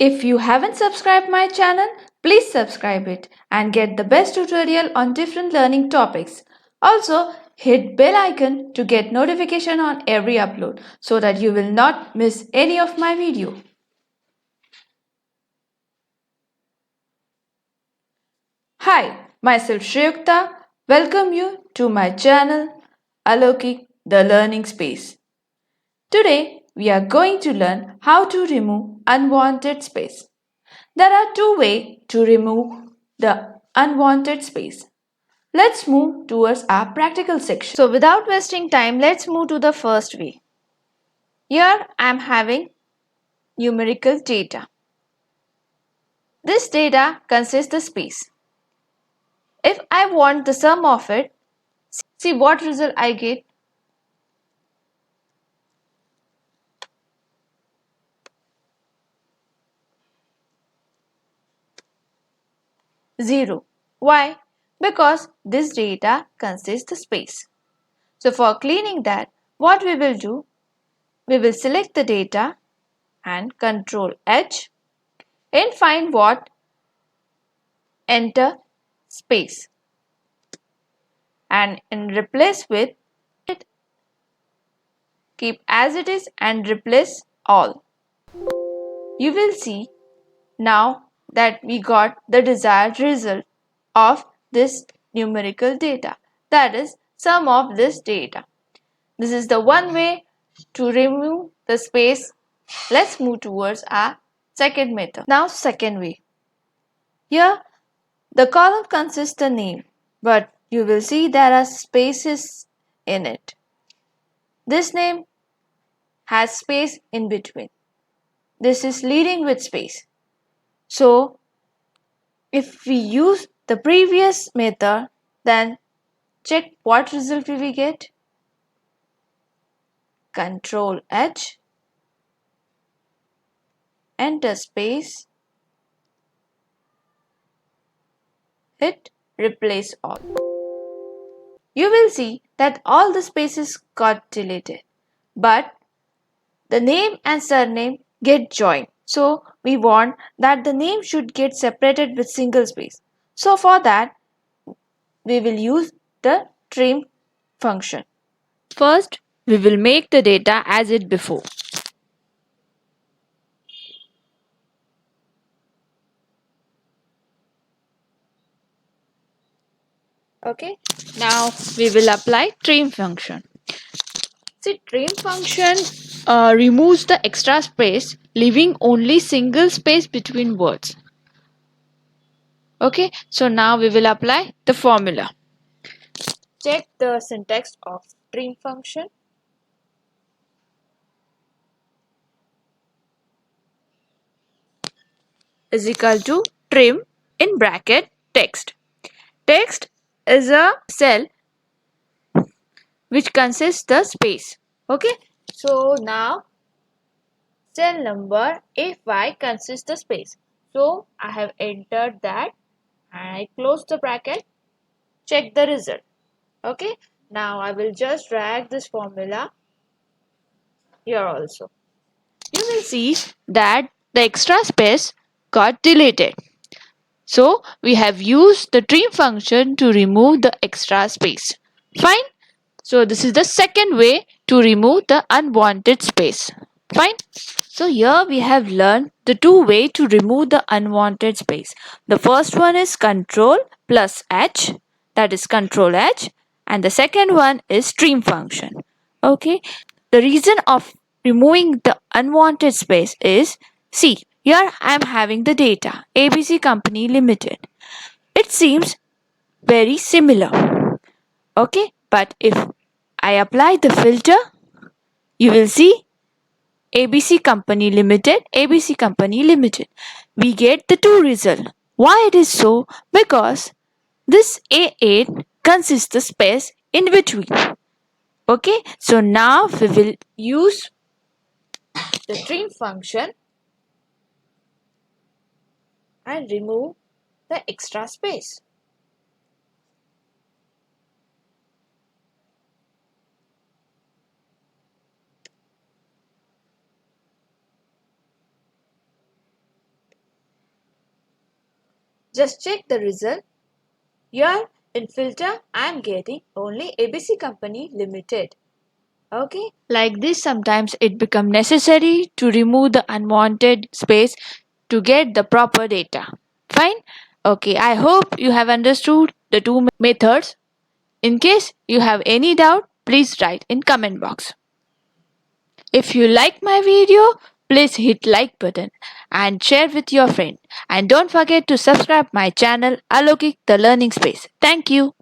If you haven't subscribed my channel, please subscribe it and get the best tutorial on different learning topics. Also, hit bell icon to get notification on every upload so that you will not miss any of my video. Hi, myself Shriyukta. Welcome you to my channel Alokik the Learning Space. Today we are going to learn how to remove unwanted space. There are two ways to remove the unwanted space. Let's move towards our practical section. So without wasting time, let's move to the first way. Here I am having numerical data. This data consists the space. If I want the sum of it, see what result I get. Zero. Why? Because this data consists the space. So for cleaning that, what we will do? We will select the data and Control H and find what? Enter space. And in replace with it, keep as it is and replace all. You will see now that we got the desired result of this numerical data, that is sum of this data. This is the one way to remove the space. Let's move towards our second method. Now second way. Here the column consists the name, but you will see there are spaces in it. This name has space in between. This is leading with space. So if we use the previous method, then check what result we will get. Control H, enter space, hit replace all. You will see that all the spaces got deleted, but the name and surname get joined. So we want that the name should get separated with single space. So for that, we will use the trim function. First, we will make the data as it before. Okay, now we will apply trim function. See, trim function removes the extra space, leaving only single space between words. Okay, so now we will apply the formula. Check the syntax of trim function. Is equal to trim in bracket text. Text is a cell which consists the space. Okay, so now cell number A5 consists the space. So I have entered that and I close the bracket. Check the result. Okay, now I will just drag this formula here also. You will see that the extra space got deleted. So we have used the trim function to remove the extra space. Fine. So this is the second way to remove the unwanted space. Fine. So here we have learned the two ways to remove the unwanted space. The first one is Control plus H, that is Control H, and the second one is trim function. Okay. The reason of removing the unwanted space is, see, here I am having the data ABC Company Limited. It seems very similar. Okay, but if I apply the filter, you will see ABC Company Limited, ABC Company Limited. We get the two results. Why it is so? Because this A8 consists the space in between. Okay, so now we will use the trim function and remove the extra space. Just check the result. Here in filter I am getting only ABC Company Limited. Okay. Like this, sometimes it becomes necessary to remove the unwanted space to get the proper data. Fine? Okay, I hope you have understood the two methods. In case you have any doubt, please write in comment box. If you like my video, please hit like button and share with your friend. And don't forget to subscribe my channel Alokik the Learning Space. Thank you.